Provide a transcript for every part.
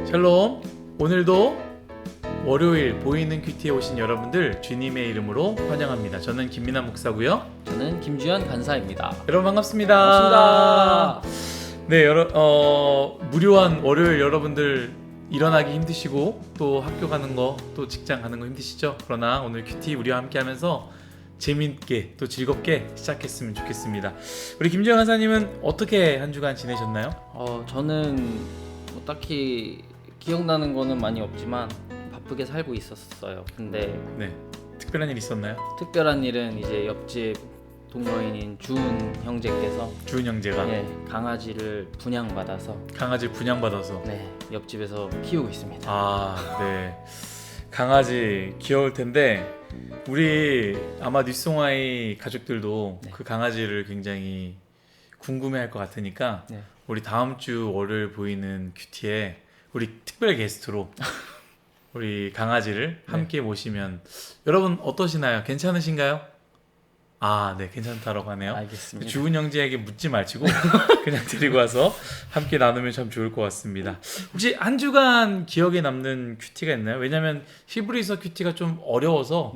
샬롬. 오늘도 월요일 보이는 큐티에 오신 여러분들 주님의 이름으로 환영합니다. 저는 김민환 목사고요. 저는 김주현 간사입니다. 여러분 반갑습니다. 반갑습니다. 네, 무료한 월요일 여러분들 일어나기 힘드시고 또 학교 가는 거 또 직장 가는 거 힘드시죠? 그러나 오늘 큐티 우리와 함께 하면서 재밌게 또 즐겁게 시작했으면 좋겠습니다. 우리 김주현 간사님은 어떻게 한 주간 지내셨나요? 저는 뭐 딱히 기억나는 거는 많이 없지만 바쁘게 살고 있었어요. 근데 네, 특별한 일 있었나요? 특별한 일은 이제 옆집 동거인인 주은 형제께서 주은 형제가 강아지를 분양받아서 강아지를 분양받아서 옆집에서 키우고 있습니다. 네. 강아지 귀여울 텐데 우리 아마 뉴스송아이 가족들도 그 강아지를 굉장히 궁금해할 것 같으니까 우리 다음 주 월요일 보이는 큐티에 우리 특별 게스트로 우리 강아지를 함께 모시면 여러분 어떠시나요? 괜찮으신가요? 네, 괜찮다라고 하네요. 알겠습니다. 주은 형제에게 묻지 마시고 그냥 데리고 와서 함께 나누면 참 좋을 것 같습니다. 혹시 한 주간 기억에 남는 큐티가 있나요? 왜냐하면 히브리서 큐티가 좀 어려워서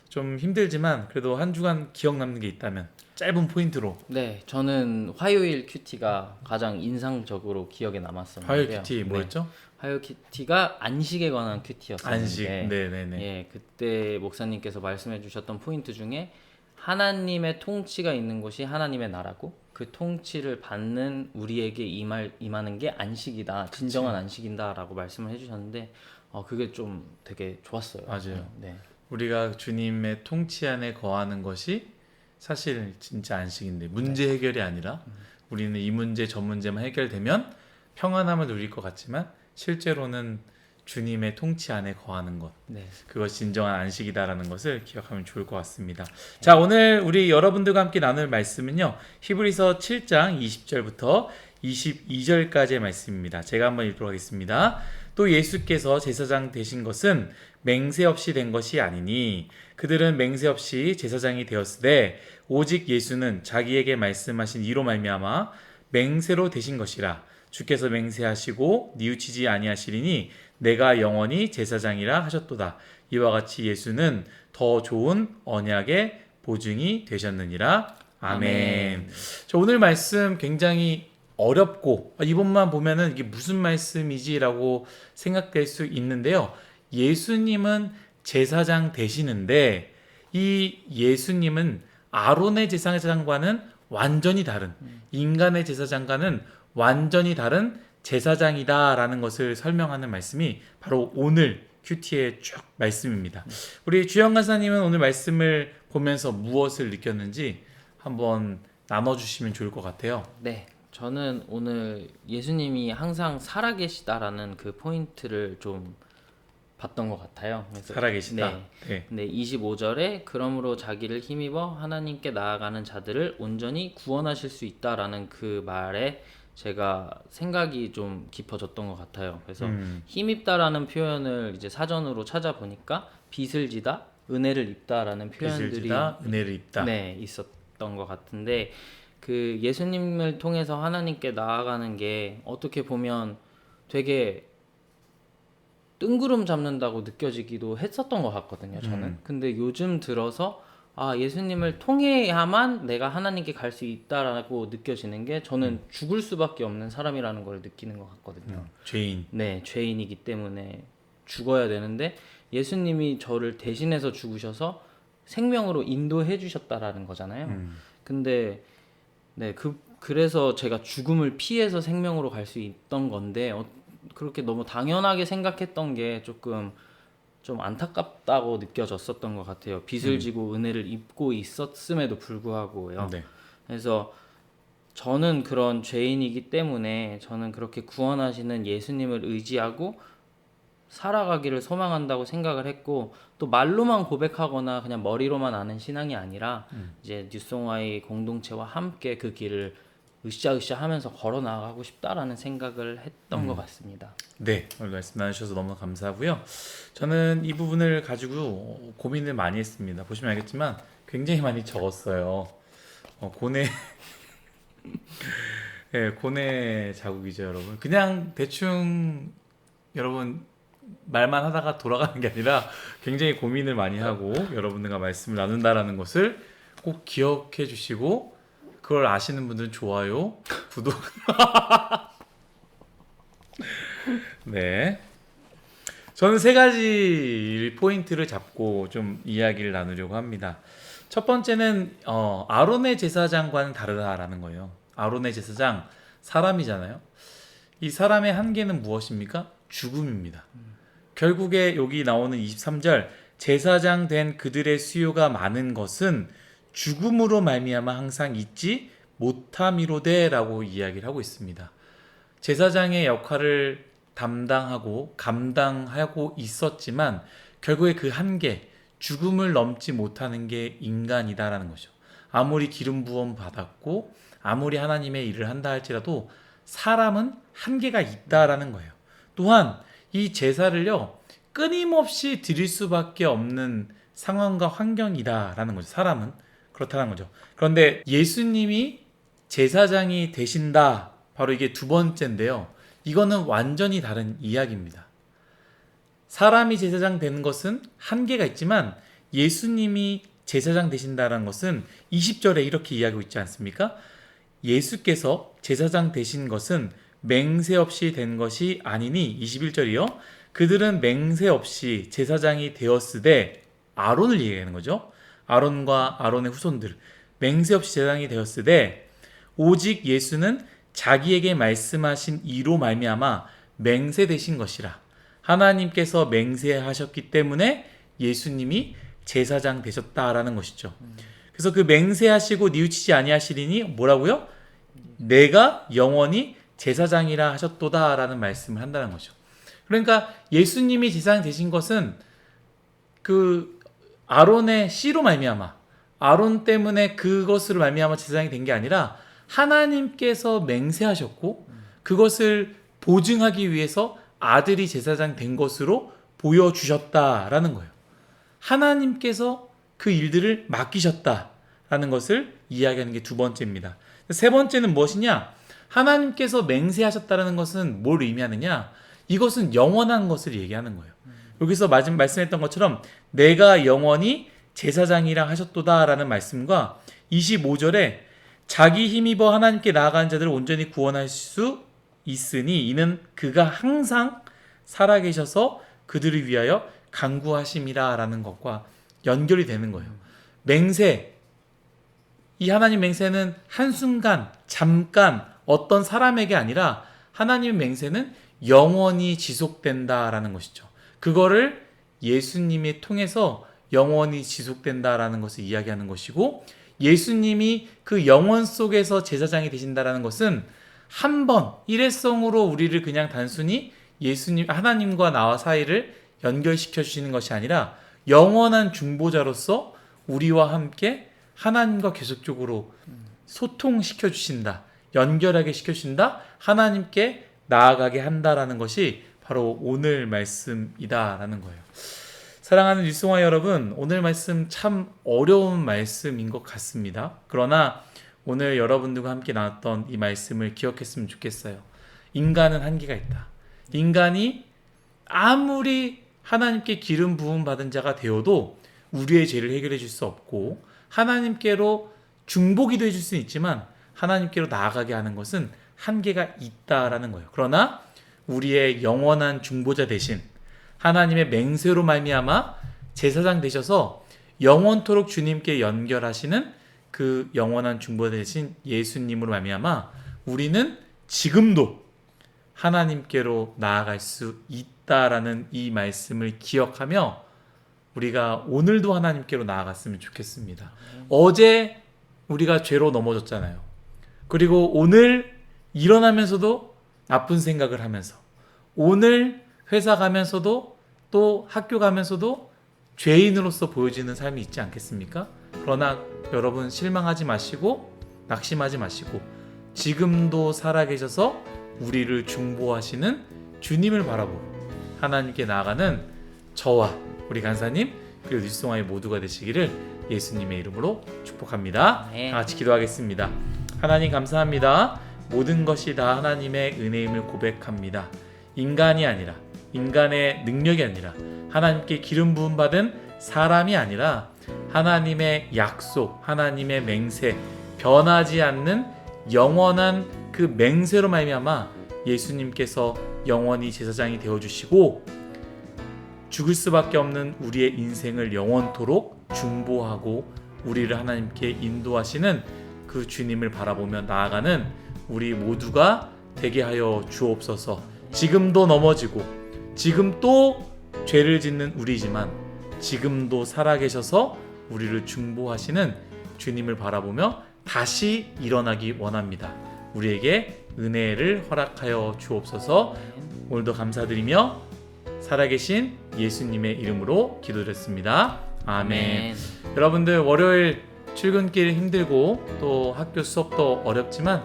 좀 힘들지만 그래도 한 주간 기억 남는 게 있다면 짧은 포인트로. 네, 저는 화요일 큐티가 가장 인상적으로 기억에 남았었는데요. 화요일 큐티 뭐였죠? 화요일 큐티가 안식에 관한 큐티였었는데 안식. 네네네. 그때 목사님께서 말씀해 주셨던 포인트 중에 하나님의 통치가 있는 곳이 하나님의 나라고 그 통치를 받는 우리에게 임하는 게 안식이다. 진정한 안식이다라고 말씀을 해주셨는데 그게 좀 되게 좋았어요. 맞아요. 네. 우리가 주님의 통치 안에 거하는 것이 사실 진짜 안식인데 문제 해결이 아니라 우리는 이 문제 저 문제만 해결되면 평안함을 누릴 것 같지만 실제로는 주님의 통치 안에 거하는 것, 그것이 진정한 안식이다라는 것을 기억하면 좋을 것 같습니다. 자, 오늘 우리 여러분들과 함께 나눌 말씀은요, 히브리서 7장 20절부터 22절까지의 말씀입니다. 제가 한번 읽도록 하겠습니다. 또 예수께서 제사장 되신 것은 맹세 없이 된 것이 아니니 그들은 맹세 없이 제사장이 되었으되 오직 예수는 자기에게 말씀하신 이로 말미암아 맹세로 되신 것이라. 주께서 맹세하시고 뉘우치지 아니하시리니 내가 영원히 제사장이라 하셨도다. 이와 같이 예수는 더 좋은 언약의 보증이 되셨느니라. 아멘. 자, 오늘 말씀 굉장히 어렵고 이번만 보면은 이게 무슨 말씀이지라고 생각될 수 있는데요. 예수님은 제사장 되시는데 이 예수님은 아론의 제사장과는 완전히 다른, 인간의 제사장과는 완전히 다른 제사장이다라는 것을 설명하는 말씀이 바로 오늘 큐티의 쭉 말씀입니다. 우리 주영 간사님은 오늘 말씀을 보면서 무엇을 느꼈는지 한번 나눠주시면 좋을 것 같아요. 네, 저는 오늘 예수님이 항상 살아계시다라는 그 포인트를 좀 봤던 것 같아요. 그래서 살아계시다. 근데 25절에 그러므로 자기를 힘입어 하나님께 나아가는 자들을 온전히 구원하실 수 있다라는 그 말에 제가 생각이 좀 깊어졌던 것 같아요. 그래서 힘입다라는 표현을 이제 사전으로 찾아보니까 빚을 지다, 은혜를 입다라는 표현들이 은혜를 입다. 있었던 것 같은데 그 예수님을 통해서 하나님께 나아가는 게 어떻게 보면 되게 뜬구름 잡는다고 느껴지기도 했었던 것 같거든요. 저는. 근데 요즘 들어서 예수님을 통해야만 내가 하나님께 갈 수 있다라고 느껴지는 게 저는 죽을 수밖에 없는 사람이라는 걸 느끼는 것 같거든요. 죄인. 네, 죄인이기 때문에 죽어야 되는데 예수님이 저를 대신해서 죽으셔서 생명으로 인도해 주셨다라는 거잖아요. 근데 그래서 제가 죽음을 피해서 생명으로 갈 수 있던 건데 그렇게 너무 당연하게 생각했던 게 조금 좀 안타깝다고 느껴졌었던 것 같아요. 빚을 지고 은혜를 입고 있었음에도 불구하고요. 그래서 저는 그런 죄인이기 때문에 저는 그렇게 구원하시는 예수님을 의지하고 살아가기를 소망한다고 생각을 했고 또 말로만 고백하거나 그냥 머리로만 아는 신앙이 아니라 이제 뉴송아이 공동체와 함께 그 길을 으쌰으쌰 하면서 걸어 나가고 싶다라는 생각을 했던 것 같습니다. 네, 오늘 말씀 나누셔서 너무 감사하고요. 저는 이 부분을 가지고 고민을 많이 했습니다. 보시면 알겠지만 굉장히 많이 적었어요. 고뇌 고뇌 자국이죠, 여러분. 그냥 대충 여러분 말만 하다가 돌아가는 게 아니라 굉장히 고민을 많이 하고 여러분들과 말씀을 나눈다라는 것을 꼭 기억해 주시고, 그걸 아시는 분들은 좋아요, 구독. 네. 저는 세 가지 포인트를 잡고 좀 이야기를 나누려고 합니다. 첫 번째는 아론의 제사장과는 다르다라는 거예요. 아론의 제사장 사람이잖아요. 이 사람의 한계는 무엇입니까? 죽음입니다. 결국에 여기 나오는 23절, 제사장 된 그들의 수요가 많은 것은 죽음으로 말미암아 항상 잊지 못함이로되라고 이야기를 하고 있습니다. 제사장의 역할을 담당하고 감당하고 있었지만 결국에 그 한계, 죽음을 넘지 못하는 게 인간이다라는 거죠. 아무리 기름 부음 받았고 아무리 하나님의 일을 한다 할지라도 사람은 한계가 있다라는 거예요. 또한 이 제사를요, 끊임없이 드릴 수밖에 없는 상황과 환경이다라는 거죠. 사람은 그렇다는 거죠. 그런데 예수님이 제사장이 되신다, 바로 이게 두 번째인데요. 이거는 완전히 다른 이야기입니다. 사람이 제사장 되는 것은 한계가 있지만 예수님이 제사장 되신다는 것은 20절에 이렇게 이야기하고 있지 않습니까? 예수께서 제사장 되신 것은 맹세 없이 된 것이 아니니, 21절이요. 그들은 맹세 없이 제사장이 되었으되, 아론을 얘기하는 거죠. 아론과 아론의 후손들, 맹세 없이 제사장이 되었으되 오직 예수는 자기에게 말씀하신 이로 말미암아 맹세되신 것이라. 하나님께서 맹세하셨기 때문에 예수님이 제사장 되셨다라는 것이죠. 그래서 그 맹세하시고 뉘우치지 아니하시리니 뭐라고요? 내가 영원히 제사장이라 하셨도다라는 말씀을 한다는 거죠. 그러니까 예수님이 제사장 되신 것은 그 아론의 씨로 말미암아, 아론 때문에 그것으로 말미암아 제사장이 된 게 아니라 하나님께서 맹세하셨고 그것을 보증하기 위해서 아들이 제사장 된 것으로 보여주셨다라는 거예요. 하나님께서 그 일들을 맡기셨다라는 것을 이야기하는 게 두 번째입니다. 세 번째는 무엇이냐? 하나님께서 맹세하셨다는 것은 뭘 의미하느냐? 이것은 영원한 것을 얘기하는 거예요. 여기서 말씀했던 것처럼 내가 영원히 제사장이라 하셨도다라는 말씀과 25절에 자기 힘입어 하나님께 나아가는 자들을 온전히 구원할 수 있으니 이는 그가 항상 살아계셔서 그들을 위하여 간구하심이라 라는 것과 연결이 되는 거예요. 맹세, 이 하나님 맹세는 한순간 잠깐 어떤 사람에게 아니라 하나님의 맹세는 영원히 지속된다라는 것이죠. 그거를 예수님이 통해서 영원히 지속된다라는 것을 이야기하는 것이고, 예수님이 그 영원 속에서 제사장이 되신다라는 것은 한 번 일회성으로 우리를 그냥 단순히 예수님, 하나님과 나와 사이를 연결시켜 주시는 것이 아니라 영원한 중보자로서 우리와 함께 하나님과 계속적으로 소통시켜 주신다, 연결하게 시켜 주신다, 하나님께 나아가게 한다라는 것이 바로 오늘 말씀이다라는 거예요. 사랑하는 율송아 여러분, 오늘 말씀 참 어려운 말씀인 것 같습니다. 그러나 오늘 여러분들과 함께 나눴던 이 말씀을 기억했으면 좋겠어요. 인간은 한계가 있다. 인간이 아무리 하나님께 기름 부음 받은 자가 되어도 우리의 죄를 해결해 줄 수 없고, 하나님께로 중보기도 해줄 수는 있지만 하나님께로 나아가게 하는 것은 한계가 있다라는 거예요. 그러나 우리의 영원한 중보자 대신 하나님의 맹세로 말미암아 제사장 되셔서 영원토록 주님께 연결하시는 그 영원한 중보자 되신 예수님으로 말미암아 우리는 지금도 하나님께로 나아갈 수 있다라는 이 말씀을 기억하며 우리가 오늘도 하나님께로 나아갔으면 좋겠습니다. 어제 우리가 죄로 넘어졌잖아요. 그리고 오늘 일어나면서도 나쁜 생각을 하면서, 오늘 회사 가면서도 또 학교 가면서도 죄인으로서 보여지는 삶이 있지 않겠습니까? 그러나 여러분 실망하지 마시고 낙심하지 마시고 지금도 살아계셔서 우리를 중보하시는 주님을 바라보고 하나님께 나아가는 저와 우리 간사님 그리고 뉴스송아의 모두가 되시기를 예수님의 이름으로 축복합니다. 네. 다 같이 기도하겠습니다. 하나님 감사합니다. 모든 것이 다 하나님의 은혜임을 고백합니다. 인간이 아니라 인간의 능력이 아니라 하나님께 기름 부음 받은 사람이 아니라 하나님의 약속, 하나님의 맹세, 변하지 않는 영원한 그 맹세로 말미암아 예수님께서 영원히 제사장이 되어주시고 죽을 수밖에 없는 우리의 인생을 영원토록 중보하고 우리를 하나님께 인도하시는 그 주님을 바라보며 나아가는 우리 모두가 되게 하여 주옵소서. 지금도 넘어지고 지금 또 죄를 짓는 우리지만 지금도 살아계셔서 우리를 중보하시는 주님을 바라보며 다시 일어나기 원합니다. 우리에게 은혜를 허락하여 주옵소서. 오늘도 감사드리며 살아계신 예수님의 이름으로 기도드렸습니다. 아멘. 여러분들 월요일 출근길 힘들고 또 학교 수업도 어렵지만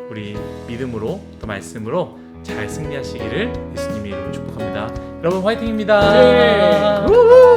우리 믿음으로 또 말씀으로 잘 승리하시기를 예수님의 이름으로 축복합니다. 여러분 화이팅입니다. 네.